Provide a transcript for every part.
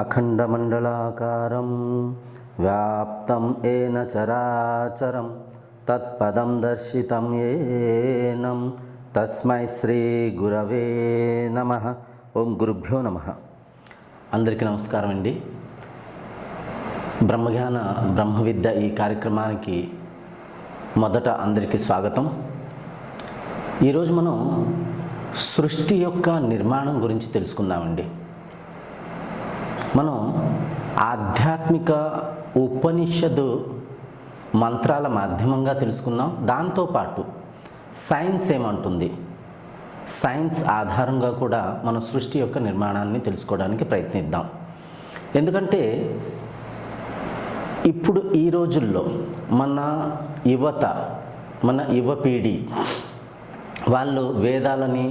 అఖండమండలాకారం వ్యాప్తం ఏన చరాచరం తత్పదం దర్శితం ఏనం తస్మై శ్రీ గురవే నమః. ఓం గురుభ్యో నమః. అందరికీ నమస్కారం అండి. బ్రహ్మజ్ఞాన బ్రహ్మవిద్య ఈ కార్యక్రమానికి మొదట అందరికీ స్వాగతం. ఈరోజు మనం సృష్టి యొక్క నిర్మాణం గురించి తెలుసుకుందామండి. మనం ఆధ్యాత్మిక ఉపనిషత్తు మంత్రాల మాధ్యమంగా తెలుసుకుందాం. దాంతోపాటు సైన్స్ ఏమంటుంది, సైన్స్ ఆధారంగా కూడా మనం సృష్టి యొక్క నిర్మాణాన్ని తెలుసుకోవడానికి ప్రయత్నిద్దాం. ఎందుకంటే ఇప్పుడు ఈ రోజుల్లో మన యువ పీఢి వాళ్ళు వేదాలని,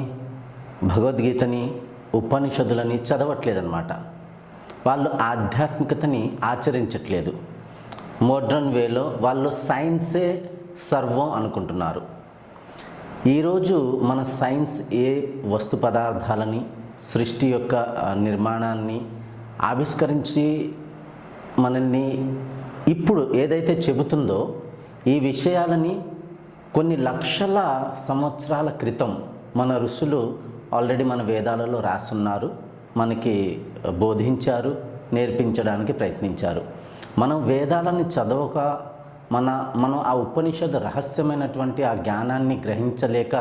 భగవద్గీతని, ఉపనిషత్తులని చదవట్లేదన్నమాట. వాళ్ళు ఆధ్యాత్మికతని ఆచరించట్లేదు. మోడ్రన్ వేలో వాళ్ళు సైన్సే సర్వం అనుకుంటున్నారు. ఈరోజు మన సైన్స్ ఏ వస్తు పదార్థాలని, సృష్టి యొక్క నిర్మాణాన్ని ఆవిష్కరించి మనల్ని ఇప్పుడు ఏదైతే చెబుతుందో ఈ విషయాలని కొన్ని లక్షల సంవత్సరాల క్రితం మన ఋషులు ఆల్రెడీ మన వేదాలలో రాసున్నారు, మనకి బోధించారు, నేర్పించడానికి ప్రయత్నించారు. మనం వేదాలని చదవక మనం ఆ ఉపనిషత్ రహస్యమైనటువంటి ఆ జ్ఞానాన్ని గ్రహించలేక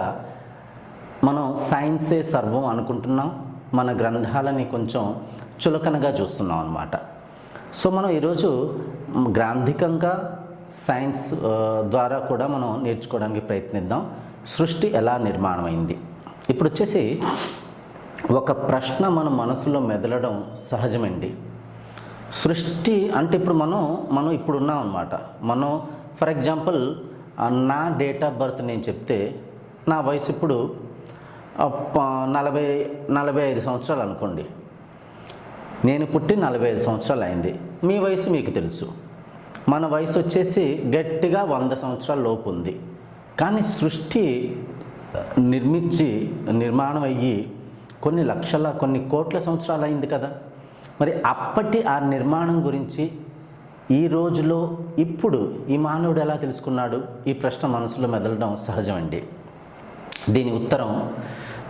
మనం సైన్సే సర్వం అనుకుంటున్నాం. మన గ్రంథాలని కొంచెం చులకనగా చూస్తున్నాం అన్నమాట. సో మనం ఈరోజు గ్రాంధికంగా సైన్స్ ద్వారా కూడా మనం నేర్చుకోవడానికి ప్రయత్నిద్దాం. సృష్టి ఎలా నిర్మాణమైంది. ఇప్పుడు వచ్చేసి ఒక ప్రశ్న మన మనసులో మెదలడం సహజమండి. సృష్టి అంటే ఇప్పుడు మనం ఇప్పుడు ఉన్నాం అన్నమాట. మనం ఫర్ ఎగ్జాంపుల్ నా డేట్ ఆఫ్ బర్త్ నేను చెప్తే నా వయసు ఇప్పుడు 45 సంవత్సరాలు అనుకోండి. నేను పుట్టి 45 సంవత్సరాలు అయింది. మీ వయసు మీకు తెలుసు. మన వయసు వచ్చేసి గట్టిగా 100 సంవత్సరాల లోపు ఉంది. కానీ సృష్టి నిర్మాణం అయ్యి కొన్ని లక్షల, కొన్ని కోట్ల సంవత్సరాలు అయింది కదా. మరి అప్పటి ఆ నిర్మాణం గురించి ఈ రోజులో ఇప్పుడు ఈ మానవుడు ఎలా తెలుసుకున్నాడు? ఈ ప్రశ్న మనసులో మెదలడం సహజమండి.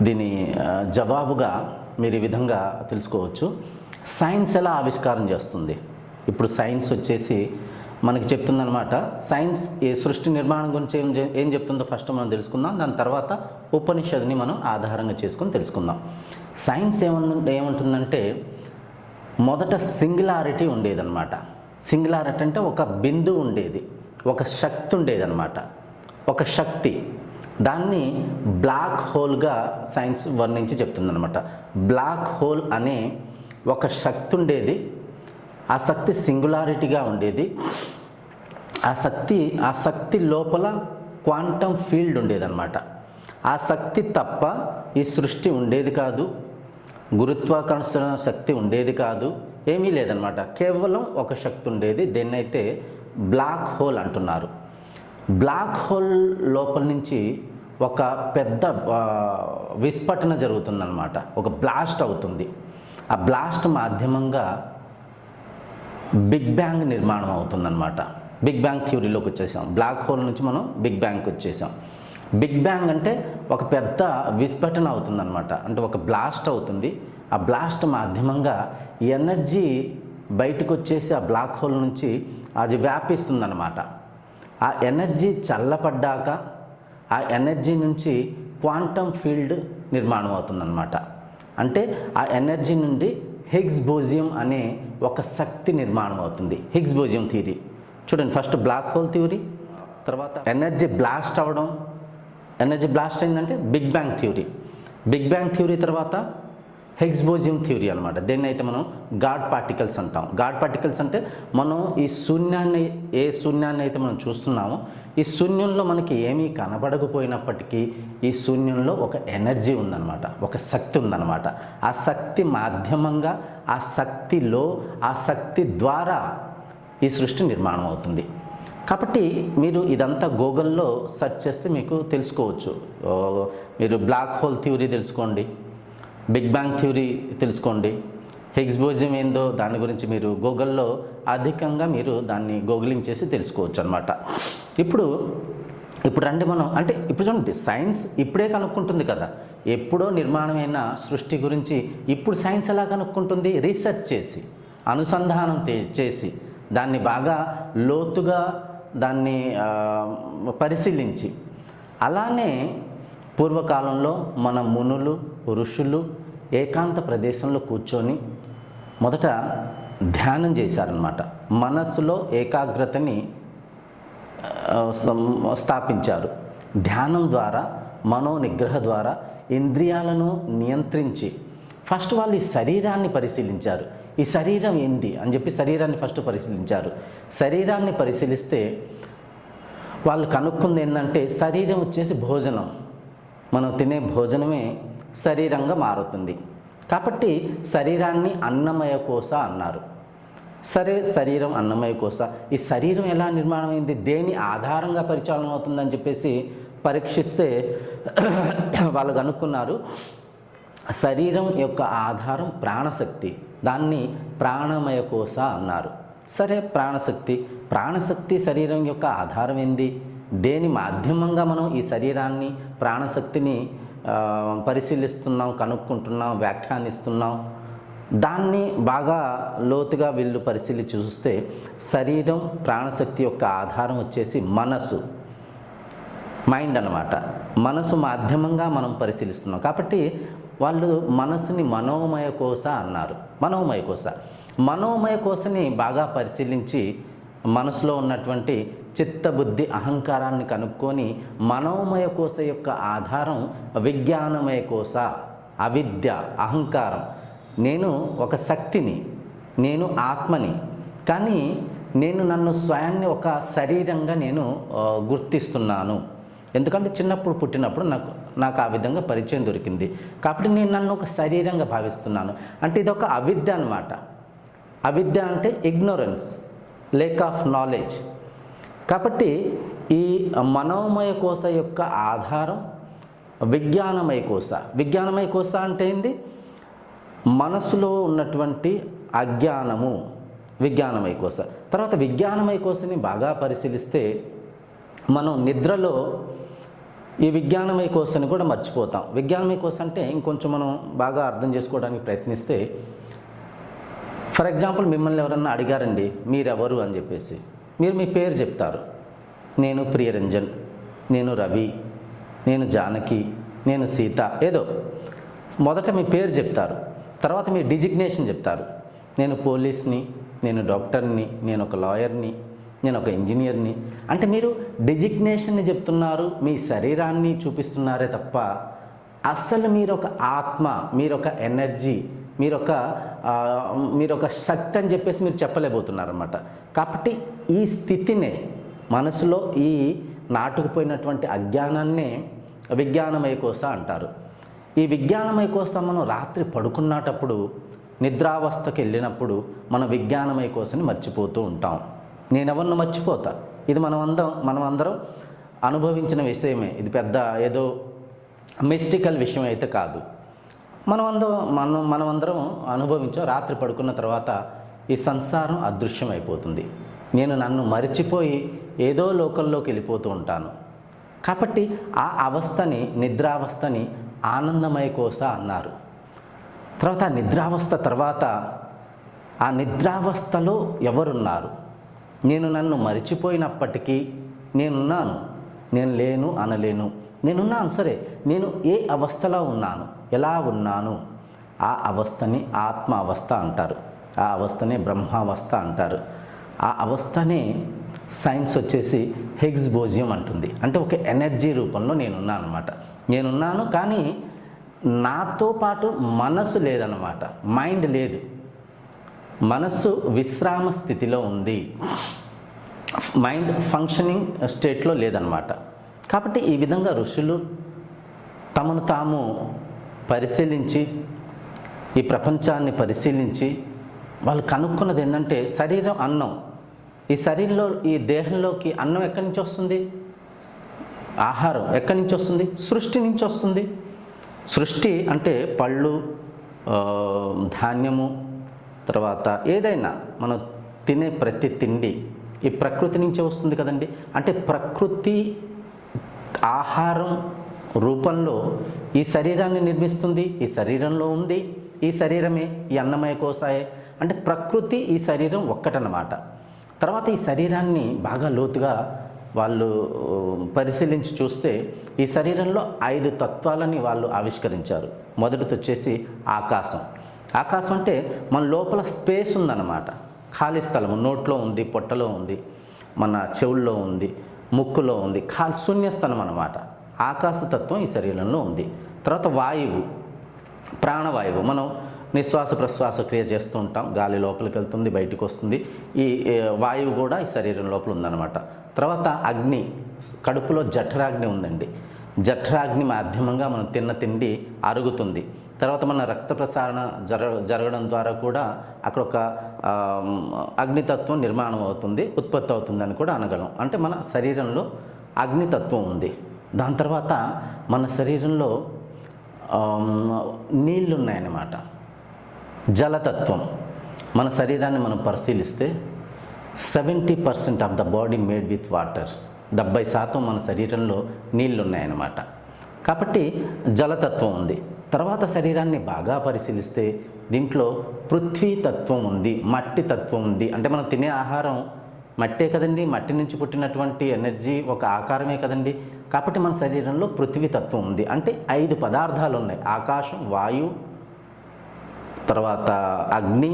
దీని జవాబుగా మీరు ఈ విధంగా తెలుసుకోవచ్చు. సైన్స్ ఎలా ఆవిష్కారం చేస్తుంది? ఇప్పుడు సైన్స్ వచ్చేసి మనకి చెప్తుందన్నమాట. సైన్స్ ఈ సృష్టి నిర్మాణం గురించి ఏం చెప్తుందో ఫస్ట్ మనం తెలుసుకుందాం. దాని తర్వాత ఉపనిషత్తుని మనం ఆధారంగా చేసుకొని తెలుసుకుందాం. సైన్స్ ఏమంటుందంటే మొదట సింగులారిటీ ఉండేదన్నమాట. సింగులారిటీ అంటే ఒక బిందువు ఉండేది, ఒక శక్తి ఉండేదన్నమాట. ఒక శక్తి, దాన్ని బ్లాక్ హోల్గా సైన్స్ వర్ణించి చెప్తుందన్నమాట. బ్లాక్ హోల్ అనే ఒక శక్తి ఉండేది. ఆ శక్తి సింగులారిటీగా ఉండేది. ఆ శక్తి లోపల క్వాంటమ్ ఫీల్డ్ ఉండేదన్నమాట. ఆ శక్తి తప్ప ఈ సృష్టి ఉండేది కాదు, గురుత్వాకర్షణ శక్తి ఉండేది కాదు, ఏమీ లేదన్నమాట. కేవలం ఒక శక్తి ఉండేది. దేన్నైతే బ్లాక్ హోల్ అంటున్నారు. బ్లాక్ హోల్ లోపల నుంచి ఒక పెద్ద విస్ఫోటన జరుగుతుందన్నమాట. ఒక బ్లాస్ట్ అవుతుంది. ఆ బ్లాస్ట్ మాధ్యమంగా బిగ్ బ్యాంగ్ నిర్మాణం అవుతుందన్నమాట. బిగ్ బ్యాంగ్ థియరీలోకి వచ్చేసాం. బ్లాక్ హోల్ నుంచి మనం బిగ్ బ్యాంగ్కి వచ్చేసాం. బిగ్ బ్యాంగ్ అంటే ఒక పెద్ద విస్ఫోటన అవుతుందన్నమాట. అంటే ఒక బ్లాస్ట్ అవుతుంది. ఆ బ్లాస్ట్ మాధ్యమంగా ఎనర్జీ బయటకు వచ్చేసి ఆ బ్లాక్ హోల్ నుంచి అది వ్యాపిస్తుందన్నమాట. ఆ ఎనర్జీ చల్లపడ్డాక ఆ ఎనర్జీ నుంచి క్వాంటమ్ ఫీల్డ్ నిర్మాణం అవుతుందన్నమాట. అంటే ఆ ఎనర్జీ నుండి హిగ్స్ బోజియం అనే ఒక శక్తి నిర్మాణం అవుతుంది. హిగ్స్ బోజియం థియరీ చూడండి. ఫస్ట్ బ్లాక్ హోల్ థియరీ, తర్వాత ఎనర్జీ బ్లాస్ట్ అవ్వడం. ఎనర్జీ బ్లాస్ట్ అయిందంటే big bang theory. Big bang theory తర్వాత హిగ్స్ బోజియం థియరీ అనమాట. దేన్ని అయితే మనం గాడ్ పార్టికల్స్ అంటాం. గాడ్ పార్టికల్స్ అంటే మనం ఏ శూన్యాన్ని అయితే మనం చూస్తున్నామో ఈ శూన్యంలో మనకి ఏమీ కనబడకపోయినప్పటికీ ఈ శూన్యంలో ఒక ఎనర్జీ ఉందన్నమాట, ఒక శక్తి ఉందన్నమాట. ఆ శక్తి మాధ్యమంగా, ఆ శక్తి ద్వారా ఈ సృష్టి నిర్మాణం అవుతుంది. కాబట్టి మీరు ఇదంతా గూగుల్లో సెర్చ్ చేస్తే మీకు తెలుసుకోవచ్చు. మీరు బ్లాక్ హోల్ థియరీ తెలుసుకోండి, బిగ్ బ్యాంగ్ థియరీ తెలుసుకోండి, హిగ్స్ బోజం ఏందో దాని గురించి మీరు గూగుల్లో అధికంగా మీరు దాన్ని గూగులింగ్ చేసి తెలుసుకోవచ్చు అనమాట. ఇప్పుడు రండి మనం, అంటే ఇప్పుడు చూడండి, సైన్స్ ఇప్పుడే కనుక్కుంటుంది కదా. ఎప్పుడో నిర్మాణమైన సృష్టి గురించి ఇప్పుడు సైన్స్ ఎలా కనుక్కుంటుంది? రీసెర్చ్ చేసి, అనుసంధానం చేసి, దాన్ని బాగా లోతుగా దాన్ని పరిశీలించి. అలానే పూర్వకాలంలో మన మునులు, ఋషులు ఏకాంత ప్రదేశంలో కూర్చొని మొదట ధ్యానం చేశారనమాట. మనస్సులో ఏకాగ్రతని స్థాపించారు. ధ్యానం ద్వారా, మనోనిగ్రహ ద్వారా ఇంద్రియాలను నియంత్రించి ఫస్ట్ వాళ్ళు ఈ శరీరాన్ని పరిశీలించారు. ఈ శరీరం ఏంది అని చెప్పి శరీరాన్ని ఫస్ట్ పరిశీలించారు. శరీరాన్ని పరిశీలిస్తే వాళ్ళు కనుక్కుంది ఏంటంటే, శరీరం వచ్చేసి భోజనం, మనం తినే భోజనమే శరీరంగా మారుతుంది. కాబట్టి శరీరాన్ని అన్నమయ కోశ అన్నారు. సరే, శరీరం అన్నమయ కోశ, ఈ శరీరం ఎలా నిర్మాణమైంది, దేని ఆధారంగా పరిచాలన అవుతుందని చెప్పేసి పరీక్షిస్తే వాళ్ళు కనుక్కున్నారు, శరీరం యొక్క ఆధారం ప్రాణశక్తి, దాన్ని ప్రాణమయ కోశ అన్నారు. సరే, ప్రాణశక్తి శరీరం యొక్క ఆధారం ఏంది, దేని మాధ్యమంగా మనం ఈ శరీరాన్ని, ప్రాణశక్తిని పరిశీలిస్తున్నాం, కనుక్కుంటున్నాం, వ్యాఖ్యానిస్తున్నాం. దాన్ని బాగా లోతుగా వీళ్ళు పరిశీలించి చూస్తే శరీరం, ప్రాణశక్తి యొక్క ఆధారం వచ్చేసి మనసు, మైండ్ అన్నమాట. మనసు మాధ్యమంగా మనం పరిశీలిస్తున్నాం. కాబట్టి వాళ్ళు మనసుని మనోమయ కోశ అన్నారు. మనోమయ కోశని బాగా పరిశీలించి మనసులో ఉన్నటువంటి చిత్తబుద్ధి అహంకారాన్ని కనుక్కొని మనోమయ కోశ యొక్క ఆధారం విజ్ఞానమయ కోశ, అవిద్య, అహంకారం. నేను ఒక శక్తిని, నేను ఆత్మని, కానీ నేను నన్ను స్వయాన్ని ఒక శరీరంగా నేను గుర్తిస్తున్నాను. ఎందుకంటే చిన్నప్పుడు పుట్టినప్పుడు నాకు ఆ విధంగా పరిచయం దొరికింది. కాబట్టి నేను నన్ను ఒక శరీరంగా భావిస్తున్నాను. అంటే ఇది ఒక అవిద్య అన్నమాట. అవిద్య అంటే ఇగ్నోరెన్స్, లేక్ ఆఫ్ నాలెడ్జ్. కాబట్టి ఈ మనోమయ కోశ యొక్క ఆధారం విజ్ఞానమయ కోశ. విజ్ఞానమయ కోశ అంటే ఏంది? మనసులో ఉన్నటువంటి అజ్ఞానము, విజ్ఞానమయ కోశ. తర్వాత విజ్ఞానమయ కోశని బాగా పరిశీలిస్తే మనం నిద్రలో ఈ విజ్ఞానమయ కోశని కూడా మర్చిపోతాం. విజ్ఞానమయ కోశ అంటే ఇంకొంచెం మనం బాగా అర్థం చేసుకోవడానికి ప్రయత్నిస్తే, ఫర్ ఎగ్జాంపుల్ మిమ్మల్ని ఎవరన్నా అడిగారండి మీరెవరు అని చెప్పేసి, మీరు మీ పేరు చెప్తారు. నేను ప్రియరంజన్, నేను రవి, నేను జానకి, నేను సీత, ఏదో మొదట మీ పేరు చెప్తారు. తర్వాత మీ డిజిగ్నేషన్ చెప్తారు. నేను పోలీస్ని, నేను డాక్టర్ని, నేను ఒక లాయర్ని, నేను ఒక ఇంజనీర్ని. అంటే మీరు డిజిగ్నేషన్ని చెప్తున్నారు, మీ శరీరాన్ని చూపిస్తున్నారే తప్ప అస్సలు మీరొక ఆత్మ, మీరొక ఎనర్జీ, మీరొక శక్తి అని చెప్పేసి మీరు చెప్పలేకపోతున్నారు అన్నమాట. కాబట్టి ఈ స్థితినే, మనసులో ఈ నాటుకుపోయినటువంటి అజ్ఞానాన్నే విజ్ఞానమయ కోశ అంటారు. ఈ విజ్ఞానమయ కోశ మనం రాత్రి పడుకున్నటప్పుడు, నిద్రావస్థకి వెళ్ళినప్పుడు మన విజ్ఞానమయ కోశని మర్చిపోతూ ఉంటాం. నేనెవరిని మర్చిపోతా. ఇది మనమందరం అనుభవించిన విషయమే. ఇది పెద్ద ఏదో మిస్టికల్ విషయం అయితే కాదు. మనమందరం అనుభవించాం. రాత్రి పడుకున్న తర్వాత ఈ సంసారం అదృశ్యం అయిపోతుంది. నేను నన్ను మరిచిపోయి ఏదో లోకంలోకి వెళ్ళిపోతూ ఉంటాను. కాబట్టి ఆ అవస్థని, నిద్రావస్థని ఆనందమయ కోశ అన్నారు. తర్వాత నిద్రావస్థ తర్వాత ఆ నిద్రావస్థలో ఎవరున్నారు? నేను నన్ను మరిచిపోయినప్పటికీ నేనున్నాను, నేను లేను అనలేను, నేనున్నాను. సరే, నేను ఏ అవస్థలో ఉన్నాను, ఎలా ఉన్నాను? ఆ అవస్థని ఆత్మ అవస్థ అంటారు. ఆ అవస్థనే బ్రహ్మావస్థ అంటారు. ఆ అవస్థనే సైన్స్ వచ్చేసి హిగ్స్ బోజియం అంటుంది. అంటే ఒక ఎనర్జీ రూపంలో నేనున్నాను అనమాట. నేనున్నాను, కానీ నాతో పాటు మనసు లేదన్నమాట. మైండ్ లేదు, మనస్సు విశ్రామ స్థితిలో ఉంది, మైండ్ ఫంక్షనింగ్ స్టేట్లో లేదన్నమాట. కాబట్టి ఈ విధంగా ఋషులు తమను తాము పరిశీలించి, ఈ ప్రపంచాన్ని పరిశీలించి వాళ్ళు కనుక్కున్నది ఏంటంటే, శరీరం అన్నం. ఈ శరీరంలో, ఈ దేహంలోకి అన్నం ఎక్కడి నుంచి వస్తుంది? ఆహారం ఎక్కడి నుంచి వస్తుంది? సృష్టి నుంచి వస్తుంది. సృష్టి అంటే పళ్ళు, ధాన్యము, తర్వాత ఏదైనా మనం తినే ప్రతి తిండి ఈ ప్రకృతి నుంచే వస్తుంది కదండి. అంటే ప్రకృతి ఆహారం రూపంలో ఈ శరీరాన్ని నిర్మిస్తుంది, ఈ శరీరంలో ఉంది, ఈ శరీరమే ఈ అన్నమయ కోశాయే. అంటే ప్రకృతి ఈ శరీరం ఒక్కటన్నమాట. తర్వాత ఈ శరీరాన్ని బాగా లోతుగా వాళ్ళు పరిశీలించి చూస్తే ఈ శరీరంలో 5 తత్వాలని వాళ్ళు ఆవిష్కరించారు. మొదటిది వచ్చేసి ఆకాశం. ఆకాశం అంటే మన లోపల స్పేస్ ఉందన్నమాట, ఖాళీ స్థలం. నోట్లో ఉంది, పొట్టలో ఉంది, మన చెవుల్లో ఉంది, ముక్కులో ఉంది, శూన్యస్థలం అన్నమాట. ఆకాశతత్వం ఈ శరీరంలో ఉంది. తర్వాత వాయువు, ప్రాణవాయువు. మనం నిశ్వాస ప్రశ్వాస క్రియ చేస్తూ ఉంటాం, గాలి లోపలికి వెళ్తుంది, బయటకు వస్తుంది. ఈ వాయువు కూడా ఈ శరీరం లోపల ఉందన్నమాట. తర్వాత అగ్ని, కడుపులో జఠరాగ్ని ఉందండి. జఠరాగ్ని మాధ్యమంగా మనం తిన్న తిండి అరుగుతుంది. తర్వాత మన రక్త ప్రసారణ జరగడం ద్వారా కూడా అక్కడ ఒక అగ్నితత్వం నిర్మాణం అవుతుంది, ఉత్పత్తి అవుతుందని కూడా అనగలం. అంటే మన శరీరంలో అగ్నితత్వం ఉంది. దాని తర్వాత మన శరీరంలో నీళ్ళు ఉన్నాయన్నమాట, జలతత్వం. మన శరీరాన్ని మనం పరిశీలిస్తే 70% of the body made with water. 70% మన శరీరంలో నీళ్ళు ఉన్నాయన్నమాట. కాబట్టి జలతత్వం ఉంది. తర్వాత శరీరాన్ని బాగా పరిశీలిస్తే దీంట్లో పృథ్వీతత్వం ఉంది, మట్టి తత్వం ఉంది. అంటే మనం తినే ఆహారం మట్టే కదండి, మట్టి నుంచి పుట్టినటువంటి ఎనర్జీ ఒక ఆకారమే కదండి. కాబట్టి మన శరీరంలో పృథ్వీతత్వం ఉంది. అంటే 5 పదార్థాలు ఉన్నాయి: ఆకాశం, వాయు, తర్వాత అగ్ని,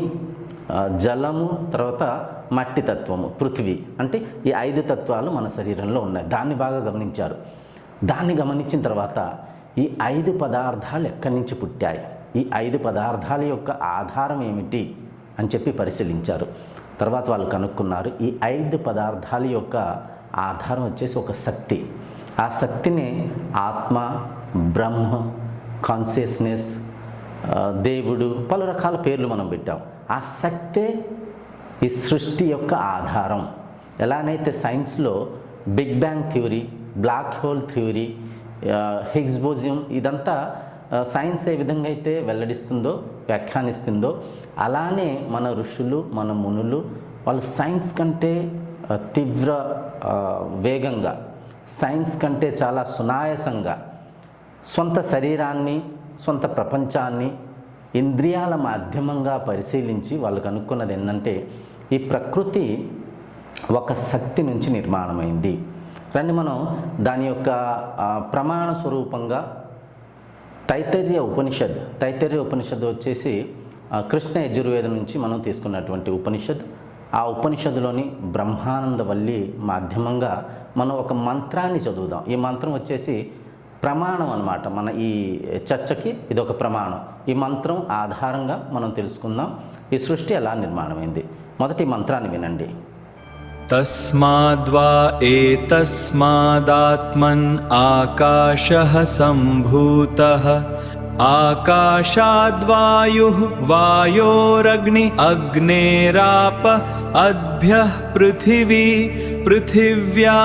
జలము, తర్వాత మట్టి తత్వము, పృథ్వీ. అంటే ఈ 5 తత్వాలు మన శరీరంలో ఉన్నాయి. దాన్ని బాగా గమనించారు. దాన్ని గమనించిన తర్వాత ఈ 5 పదార్థాలు ఎక్కడి నుంచి పుట్టాయి, ఈ 5 పదార్థాల యొక్క ఆధారం ఏమిటి అని చెప్పి పరిశీలించారు. తర్వాత వాళ్ళు కనుక్కున్నారు, ఈ 5 పదార్థాల యొక్క ఆధారం వచ్చేసి ఒక శక్తి. ఆ శక్తిని ఆత్మ, బ్రహ్మ, కాన్షియస్నెస్, దేవుడు, పలు రకాల పేర్లు మనం పెట్టాం. ఆ శక్తే ఈ సృష్టి యొక్క ఆధారం. ఎలానైతే సైన్స్లో big bang theory, black hole theory, Higgs boson, ఇదంతా సైన్స్ ఏ విధంగా అయితే వెల్లడిస్తుందో, వ్యాఖ్యానిస్తుందో, అలానే మన ఋషులు, మన మునులు వాళ్ళు సైన్స్ కంటే తీవ్ర వేగంగా, సైన్స్ కంటే చాలా సునాయాసంగా సొంత శరీరాన్ని, సొంత ప్రపంచాన్ని ఇంద్రియాల మాధ్యమంగా పరిశీలించి వాళ్ళు కనుక్కున్నది ఏంటంటే ఈ ప్రకృతి ఒక శక్తి నుంచి నిర్మాణమైంది. రండి మనం దాని యొక్క ప్రమాణ స్వరూపంగా తైత్తరీయ ఉపనిషత్తు వచ్చేసి కృష్ణ యజుర్వేదం నుంచి మనం తీసుకున్నటువంటి ఉపనిషత్. ఆ ఉపనిషత్తులోని బ్రహ్మానందవల్లి మాధ్యమంగా మనం ఒక మంత్రాన్ని చదువుదాం. ఈ మంత్రం వచ్చేసి ప్రమాణం అన్నమాట. మన ఈ చర్చకి ఇది ఒక ప్రమాణం. ఈ మంత్రం ఆధారంగా మనం తెలుసుకుందాం ఈ సృష్టి ఎలా నిర్మాణమైంది. మొదటి మంత్రాన్ని వినండి. తస్మాద్వా ఏతస్మాదాత్మన్ ఆకాశః సంభూతః ఆకాశాద్వాయుః వాయోరగ్ని అగ్నేరాప అద్భ్యః పృథివీ పృథివ్యా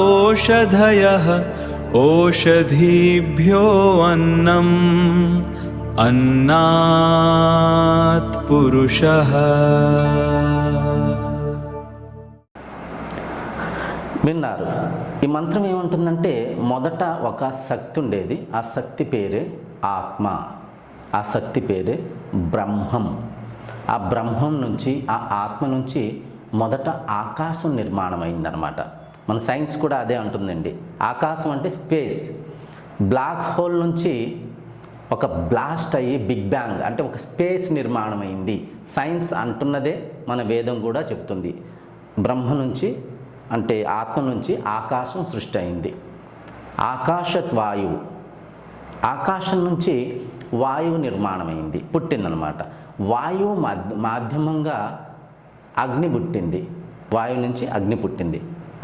ఓషధయః ఓషధీభ్యో అన్నం అన్నాత్ పురుషః. విన్నారు. ఈ మంత్రం ఏమంటుందంటే మొదట ఒక శక్తి ఉండేది, ఆ శక్తి పేరే ఆత్మ, ఆ శక్తి పేరే బ్రహ్మం. ఆ బ్రహ్మం నుంచి, ఆ ఆత్మ నుంచి మొదట ఆకాశం నిర్మాణం అయిందనమాట. మన సైన్స్ కూడా అదే అంటుందండి. ఆకాశం అంటే స్పేస్. బ్లాక్ హోల్ నుంచి ఒక బ్లాస్ట్ అయ్యి బిగ్ బ్యాంగ్ అంటే ఒక స్పేస్ నిర్మాణం అయింది. సైన్స్ అంటున్నదే మన వేదం కూడా చెప్తుంది. బ్రహ్మ నుంచి అంటే ఆత్మ నుంచి ఆకాశం సృష్టి అయింది. ఆకాశత్ వాయువు, ఆకాశం నుంచి వాయువు నిర్మాణమైంది, పుట్టిందనమాట. వాయువు మాధ్యమంగా అగ్ని పుట్టింది, వాయువు నుంచి అగ్ని పుట్టింది.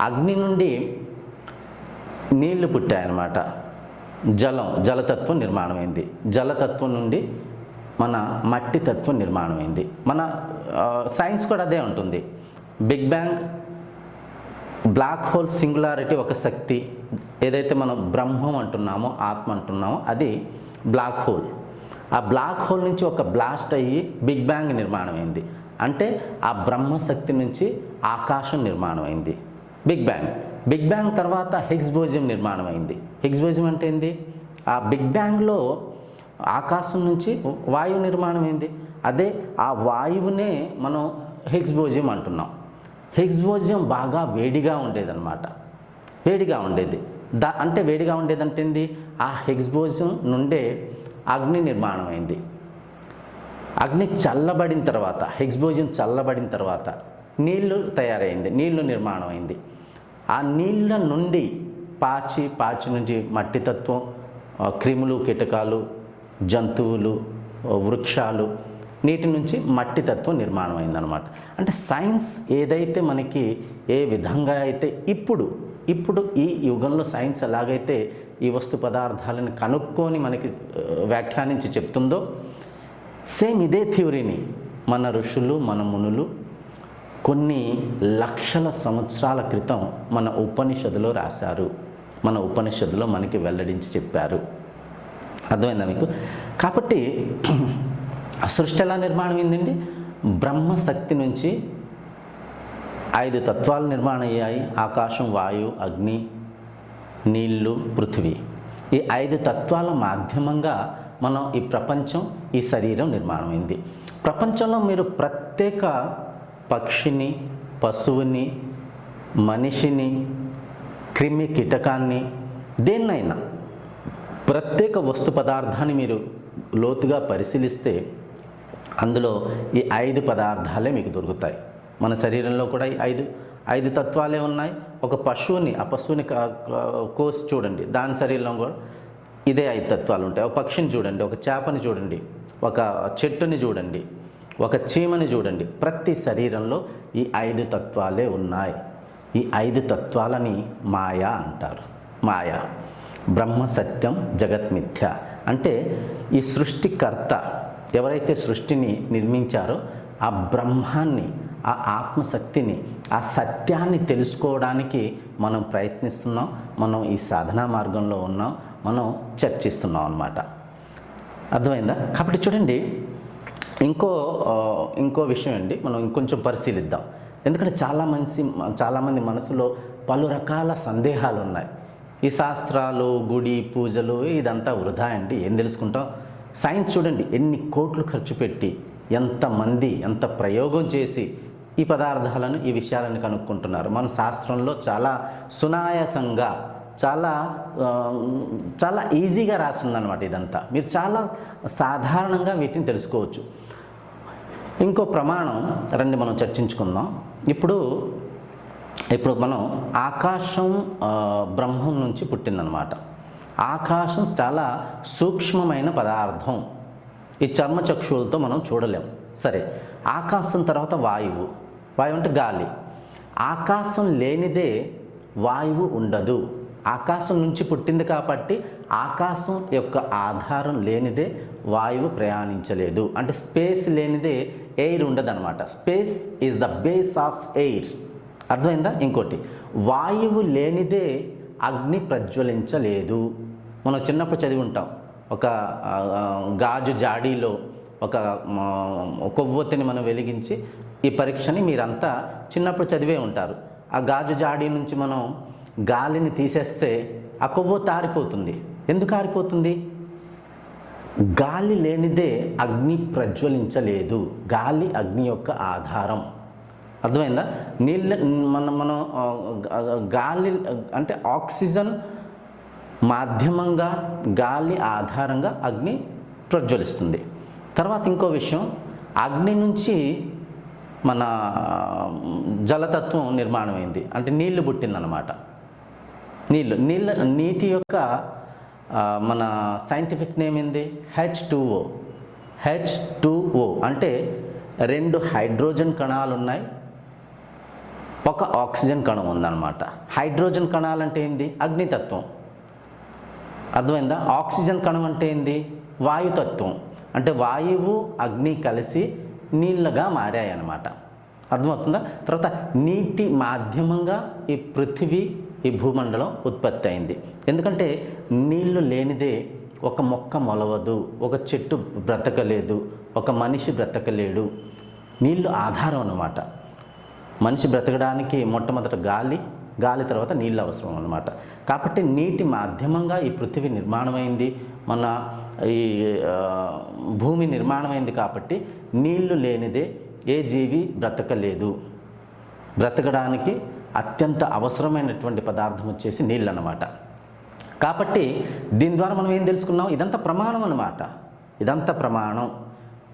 అగ్ని నుండి నీళ్లు పుట్టాయన్నమాట. జలతత్వం నిర్మాణమైంది. జలతత్వం నుండి మన మట్టి తత్వం నిర్మాణమైంది. మన సైన్స్ కూడా అదే ఉంటుంది. Big bang, black hole, singularity ఒక శక్తి. ఏదైతే మనం బ్రహ్మం అంటున్నామో, ఆత్మ అంటున్నామో అది బ్లాక్ హోల్. ఆ బ్లాక్ హోల్ నుంచి ఒక బ్లాస్ట్ అయ్యి బిగ్ బ్యాంగ్ నిర్మాణం అయింది. అంటే ఆ బ్రహ్మశక్తి నుంచి ఆకాశం నిర్మాణం అయింది. బిగ్ బ్యాంగ్ తర్వాత హిగ్స్ బోజం నిర్మాణం అయింది. హిగ్స్ బోజం అంటే ఏంది? ఆ బిగ్ బ్యాంగ్లో ఆకాశం నుంచి వాయువు నిర్మాణం అయింది. అదే ఆ వాయువునే మనం హిగ్స్ బోజం అంటున్నాం. హిగ్స్ బోజం బాగా వేడిగా ఉండేదన్నమాట. వేడిగా ఉండేది. అంటే వేడిగా ఉండేదంటే ఏంది? ఆ హిగ్స్ బోజం నుండే అగ్ని నిర్మాణం అయింది. అగ్ని చల్లబడిన తర్వాత, హిగ్స్ బోజం చల్లబడిన తర్వాత నీళ్లు తయారైంది, నీళ్లు నిర్మాణం అయింది. ఆ నీళ్ళ నుండి పాచి నుంచి మట్టి తత్వం, క్రిములు, కీటకాలు, జంతువులు, వృక్షాలు, నీటి నుంచి మట్టి తత్వం నిర్మాణం అయిందనమాట. అంటే సైన్స్ ఏదైతే మనకి ఏ విధంగా అయితే ఇప్పుడు ఈ యుగంలో సైన్స్ ఎలాగైతే ఈ వస్తు పదార్థాలను కనుక్కొని మనకి వ్యాఖ్యానించి చెప్తుందో, సేమ్ ఇదే థియరీని మన ఋషులు, మన మునులు కొన్ని లక్షల సంవత్సరాల క్రితం మన ఉపనిషత్తులో రాశారు. మన ఉపనిషత్తులో మనకి వెల్లడించి చెప్పారు. అర్థమైందా మీకు? కాబట్టి సృష్టి ఎలా నిర్మాణం అయిందండి? బ్రహ్మశక్తి నుంచి 5 తత్వాలు నిర్మాణం అయ్యాయి. ఆకాశం, వాయు, అగ్ని, నీళ్లు, పృథివీ. ఈ 5 తత్వాల మాధ్యమంగా మనం ఈ ప్రపంచం, ఈ శరీరం నిర్మాణమైంది. ప్రపంచంలో మీరు ప్రత్యేక పక్షిని, పశువుని, మనిషిని, క్రిమి కీటకాన్ని, దేన్నైనా ప్రత్యేక వస్తు పదార్థాన్ని మీరు లోతుగా పరిశీలిస్తే అందులో ఈ 5 పదార్థాలే మీకు దొరుకుతాయి. మన శరీరంలో కూడా ఈ 5 తత్వాలే ఉన్నాయి. ఒక పశువుని, ఆ పశువుని కోసి చూడండి, దాని శరీరంలో కూడా ఇదే 5 తత్వాలు ఉంటాయి. ఒక పక్షిని చూడండి, ఒక చేపని చూడండి, ఒక చెట్టుని చూడండి, ఒక చీమని చూడండి. ప్రతి శరీరంలో ఈ 5 తత్వాలే ఉన్నాయి. ఈ 5 తత్వాలని మాయా అంటారు. మాయా, బ్రహ్మ సత్యం, జగత్ మిథ్య. అంటే ఈ సృష్టికర్త ఎవరైతే సృష్టిని నిర్మించారో ఆ బ్రహ్మాన్ని, ఆ ఆత్మశక్తిని, ఆ సత్యాన్ని తెలుసుకోవడానికి మనం ప్రయత్నిస్తున్నాం. మనం ఈ సాధనా మార్గంలో ఉన్నాం, మనం చర్చిస్తున్నాం అన్నమాట. అర్థమైందా? కాబట్టి చూడండి, ఇంకో విషయం అండి, మనం ఇంకొంచెం పరిశీలిద్దాం. ఎందుకంటే చాలామంది మనసులో పలు రకాల సందేహాలు ఉన్నాయి. ఈ శాస్త్రాలు, గుడి పూజలు ఇదంతా వృధా అండి, ఏం తెలుసుకుంటాం? సైన్స్ చూడండి, ఎన్ని కోట్లు ఖర్చు పెట్టి, ఎంతమంది ఎంత ప్రయోగం చేసి ఈ పదార్థాలను, ఈ విషయాలను కనుక్కుంటున్నారు. మన శాస్త్రంలో చాలా సునాయాసంగా, చాలా ఈజీగా రాస్తుందన్నమాట. ఇదంతా మీరు చాలా సాధారణంగా వీటిని తెలుసుకోవచ్చు. ఇంకో ప్రమాణం రండి మనం చర్చించుకుందాం. ఇప్పుడు మనం ఆకాశం బ్రహ్మం నుంచి పుట్టిందనమాట. ఆకాశం చాలా సూక్ష్మమైన పదార్థం, ఈ చర్మచక్షువులతో మనం చూడలేం. సరే, ఆకాశం తర్వాత వాయువు అంటే గాలి. ఆకాశం లేనిదే వాయువు ఉండదు. ఆకాశం నుంచి పుట్టింది కాబట్టి ఆకాశం యొక్క ఆధారం లేనిదే వాయువు ప్రయాణించలేదు. అంటే స్పేస్ లేనిదే ఎయిర్ ఉండదన్నమాట. Space is the base of air. అర్థమైందా? ఇంకోటి, వాయువు లేనిదే అగ్ని ప్రజ్వలించలేదు. మనం చిన్నప్పుడు చదివి ఉంటాం, ఒక గాజు జాడీలో ఒక కొవ్వొత్తిని మనం వెలిగించి, ఈ పరీక్షని మీరంతా చిన్నప్పుడు చదివే ఉంటారు. ఆ గాజు జాడీ నుంచి మనం గాలిని తీసేస్తే ఆ కొవ్వొత్తి ఆరిపోతుంది. ఎందుకు ఆరిపోతుంది? గాలి లేనిదే అగ్ని ప్రజ్వలించలేదు. గాలి అగ్ని యొక్క ఆధారం. అర్థమైందా? మనం గాలి అంటే ఆక్సిజన్ మాధ్యమంగా, గాలి ఆధారంగా అగ్ని ప్రజ్వలిస్తుంది. తర్వాత ఇంకో విషయం, అగ్ని నుంచి మన జలతత్వం నిర్మాణమైంది. అంటే నీళ్లు పుట్టిందన్నమాట. నీటి యొక్క మన సైంటిఫిక్ నేమ్ ఏంది? H2O. అంటే 2 హైడ్రోజన్ కణాలు ఉన్నాయి, ఒక ఆక్సిజన్ కణం ఉందన్నమాట. హైడ్రోజన్ కణాలు అంటే ఏంది? అగ్నితత్వం. అర్థమైందా? ఆక్సిజన్ కణం అంటే ఏంది? వాయుతత్వం. అంటే వాయువు, అగ్ని కలిసి నీళ్ళగా మారాయి అన్నమాట. అర్థమవుతుందా? తర్వాత నీటి మాధ్యమంగా ఈ పృథివీ, ఈ భూమండలం ఉత్పత్తి అయింది. ఎందుకంటే నీళ్లు లేనిదే ఒక మొక్క మొలవదు, ఒక చెట్టు బ్రతకలేదు, ఒక మనిషి బ్రతకలేడు. నీళ్ళు ఆధారం అన్నమాట. మనిషి బ్రతకడానికి మొట్టమొదట గాలి తర్వాత నీళ్ళు అవసరం అన్నమాట. కాబట్టి నీటి మాధ్యమంగా ఈ పృథివీ నిర్మాణమైంది, మన ఈ భూమి నిర్మాణమైంది. కాబట్టి నీళ్లు లేనిదే ఏ జీవి బ్రతకలేదు. బ్రతకడానికి అత్యంత అవసరమైనటువంటి పదార్థం వచ్చేసి నీళ్ళు అన్నమాట. కాబట్టి దీని ద్వారా మనం ఏం తెలుసుకున్నాం? ఇదంతా ప్రమాణం అన్నమాట. ఇదంతా ప్రమాణం.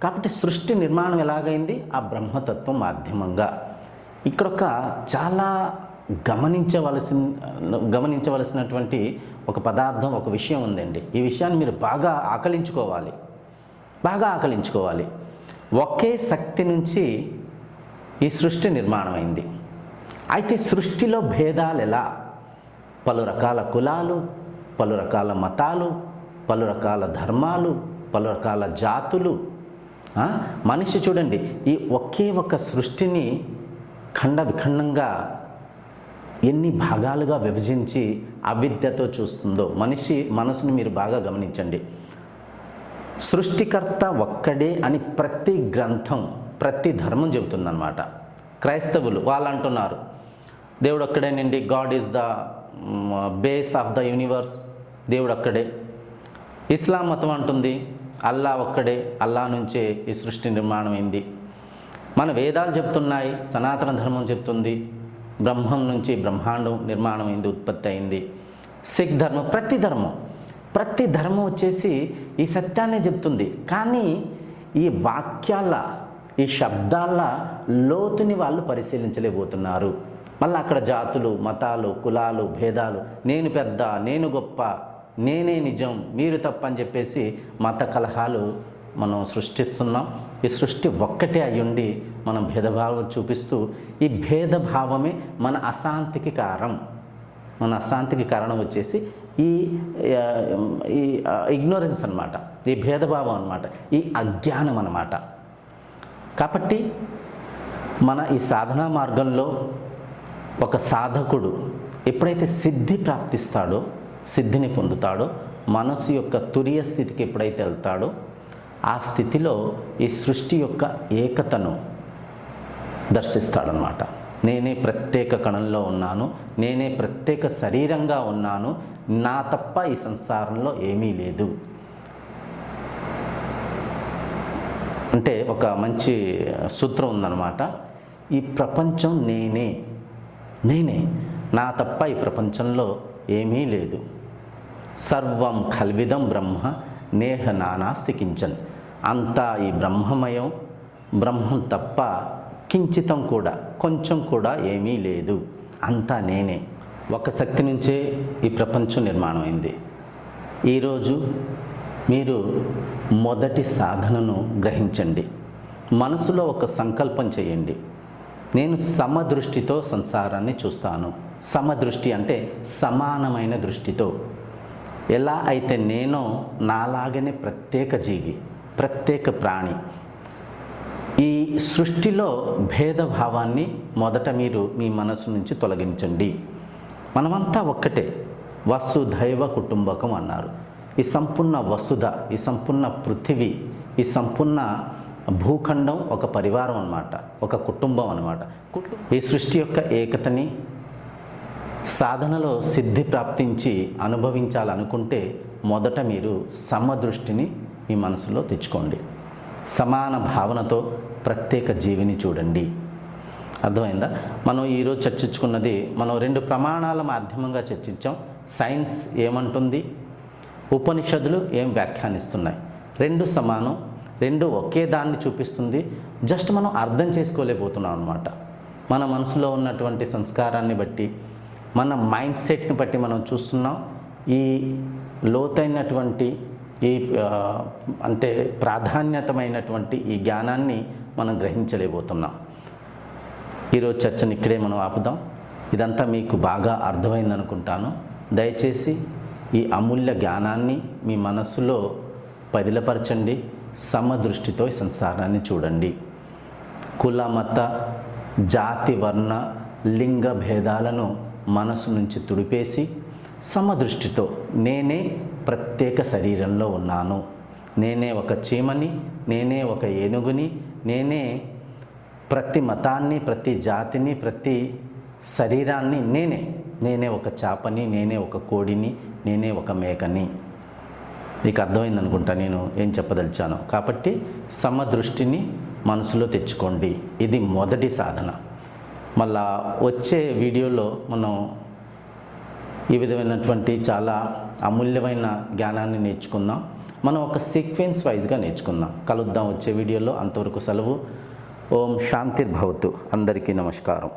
కాబట్టి సృష్టి నిర్మాణం ఎలాగైంది? ఆ బ్రహ్మతత్వం మాధ్యమంగా. ఇక్కడ ఒక చాలా గమనించవలసినటువంటి ఒక పదార్థం, ఒక విషయం ఉందండి. ఈ విషయాన్ని మీరు బాగా ఆకలించుకోవాలి. ఒకే శక్తి నుంచి ఈ సృష్టి నిర్మాణమైంది. అయితే సృష్టిలో భేదాలు ఎలా? పలు రకాల కులాలు, పలు రకాల మతాలు, పలు రకాల ధర్మాలు, పలు రకాల జాతులు. మనిషి చూడండి, ఈ ఒకే ఒక సృష్టిని ఖండ విఖండంగా ఎన్ని భాగాలుగా విభజించి అవిద్యతో చూస్తుందో మనిషి మనసుని మీరు బాగా గమనించండి. సృష్టికర్త ఒక్కడే అని ప్రతి గ్రంథం, ప్రతి ధర్మం చెబుతుందన్నమాట. క్రైస్తవులు వాళ్ళు అంటున్నారు దేవుడు ఒక్కడేనండి, God is the base of the universe, దేవుడు ఒక్కడే. ఇస్లాం మతం అంటుంది అల్లా ఒక్కడే, అల్లా నుంచే ఈ సృష్టి నిర్మాణమైంది. మన వేదాలు చెప్తున్నాయి, సనాతన ధర్మం చెప్తుంది బ్రహ్మం నుంచి బ్రహ్మాండం నిర్మాణమైంది, ఉత్పత్తి అయింది. సిక్ ధర్మం, ప్రతి ధర్మం వచ్చేసి ఈ సత్యాన్నే చెప్తుంది. కానీ ఈ వాక్యాల, ఈ శబ్దాల లోతుని వాళ్ళు పరిశీలించలేకపోతున్నారు. మళ్ళీ అక్కడ జాతులు, మతాలు, కులాలు, భేదాలు, నేను పెద్ద, నేను గొప్ప, నేనే నిజం, మీరు తప్ప అని చెప్పేసి మత కలహాలు మనం సృష్టిస్తున్నాం. ఈ సృష్టి ఒక్కటే అయ్యుండి మనం భేదభావం చూపిస్తూ, ఈ భేదభావమే మన అశాంతికి కారణం వచ్చేసి ఈ ఇగ్నోరెన్స్ అన్నమాట, ఈ భేదభావం అన్నమాట, ఈ అజ్ఞానం అన్నమాట. కాబట్టి మన ఈ సాధనా మార్గంలో ఒక సాధకుడు ఎప్పుడైతే సిద్ధిని పొందుతాడో, మనసు యొక్క తురియ స్థితికి ఎప్పుడైతే వెళ్తాడో, ఆ స్థితిలో ఈ సృష్టి యొక్క ఏకతను దర్శిస్తాడనమాట. నేనే ప్రత్యేక కణంలో ఉన్నాను, నేనే ప్రత్యేక శరీరంగా ఉన్నాను, నా తప్ప ఈ సంసారంలో ఏమీ లేదు. అంటే ఒక మంచి సూత్రం ఉందన్నమాట. ఈ ప్రపంచం నేనే, నా తప్ప ఈ ప్రపంచంలో ఏమీ లేదు. సర్వం ఖల్విదం బ్రహ్మ నేహ నానాస్తి కించన్. అంతా ఈ బ్రహ్మమయం, బ్రహ్మం తప్ప కించితం కూడా, కొంచెం కూడా ఏమీ లేదు, అంతా నేనే. ఒక శక్తి నుంచే ఈ ప్రపంచం నిర్మాణమైంది. ఈరోజు మీరు మొదటి సాధనను గ్రహించండి. మనసులో ఒక సంకల్పం చేయండి, నేను సమదృష్టితో సంసారాన్ని చూస్తాను. సమదృష్టి అంటే సమానమైన దృష్టితో. ఎలా అయితే నేనో నాలాగనే ప్రత్యేక జీవి, ప్రత్యేక ప్రాణి. ఈ సృష్టిలో భేదభావాన్ని మొదట మీరు మీ మనసు నుంచి తొలగించండి. మనమంతా ఒక్కటే, వసుధైవ కుటుంబకం అన్నారు. ఈ సంపూర్ణ వసుధ, ఈ సంపూర్ణ పృథివీ, ఈ సంపూర్ణ భూఖండం ఒక పరివారం అన్నమాట, ఒక కుటుంబం అన్నమాట. ఈ సృష్టి యొక్క ఏకతని సాధనలో సిద్ధి ప్రాప్తించి అనుభవించాలనుకుంటే మొదట మీరు సమదృష్టిని మీ మనసులో తెచ్చుకోండి. సమాన భావనతో ప్రత్యేక జీవిని చూడండి. అర్థమైందా? మనం ఈరోజు చర్చించుకున్నది, మనం 2 ప్రమాణాల మాధ్యమంగా చర్చించాం. సైన్స్ ఏమంటుంది, ఉపనిషత్తులు ఏం వ్యాఖ్యానిస్తున్నాయి. 2 సమానం, 2 ఒకే దాన్ని చూపిస్తుంది. జస్ట్ మనం అర్థం చేసుకోలేకపోతున్నాం అన్నమాట. మన మనసులో ఉన్నటువంటి సంస్కారాన్ని బట్టి, మన మైండ్ సెట్ని బట్టి మనం చూస్తున్నాం. ఈ లోతైనటువంటి ఈ అంటే ప్రాధాన్యతమైనటువంటి ఈ జ్ఞానాన్ని మనం గ్రహించలేకపోతున్నాం. ఈరోజు చర్చను ఇక్కడే మనం ఆపుదాం. ఇదంతా మీకు బాగా అర్థమైంది అనుకుంటాను. దయచేసి ఈ అమూల్య జ్ఞానాన్ని మీ మనస్సులో పదిలపరచండి. సమదృష్టితో ఈ సంసారాన్ని చూడండి. కుల, మత, జాతి, వర్ణ, లింగ భేదాలను మనసు నుంచి తుడిపేసి సమదృష్టితో నేనే ప్రత్యేక శరీరంలో ఉన్నాను, నేనే ఒక చీమని, నేనే ఒక ఏనుగుని, నేనే ప్రతి మతాన్ని, ప్రతి జాతిని, ప్రతి శరీరాన్ని నేనే ఒక చేపని, నేనే ఒక కోడిని, నేనే ఒక మేకని. మీకు అర్థమైంది అనుకుంటా నేను ఏం చెప్పదలిచాను. కాబట్టి సమదృష్టిని మనసులో తెచ్చుకోండి. ఇది మొదటి సాధన. మళ్ళా వచ్చే వీడియోలో మనం ఈ విధమైనటువంటి చాలా అమూల్యమైన జ్ఞానాన్ని నేర్చుకుందాం. మనం ఒక సీక్వెన్స్ వైజ్గా నేర్చుకుందాం. కలుద్దాం వచ్చే వీడియోలో. అంతవరకు సెలవు. ఓం శాంతిర్భవతు. అందరికీ నమస్కారం.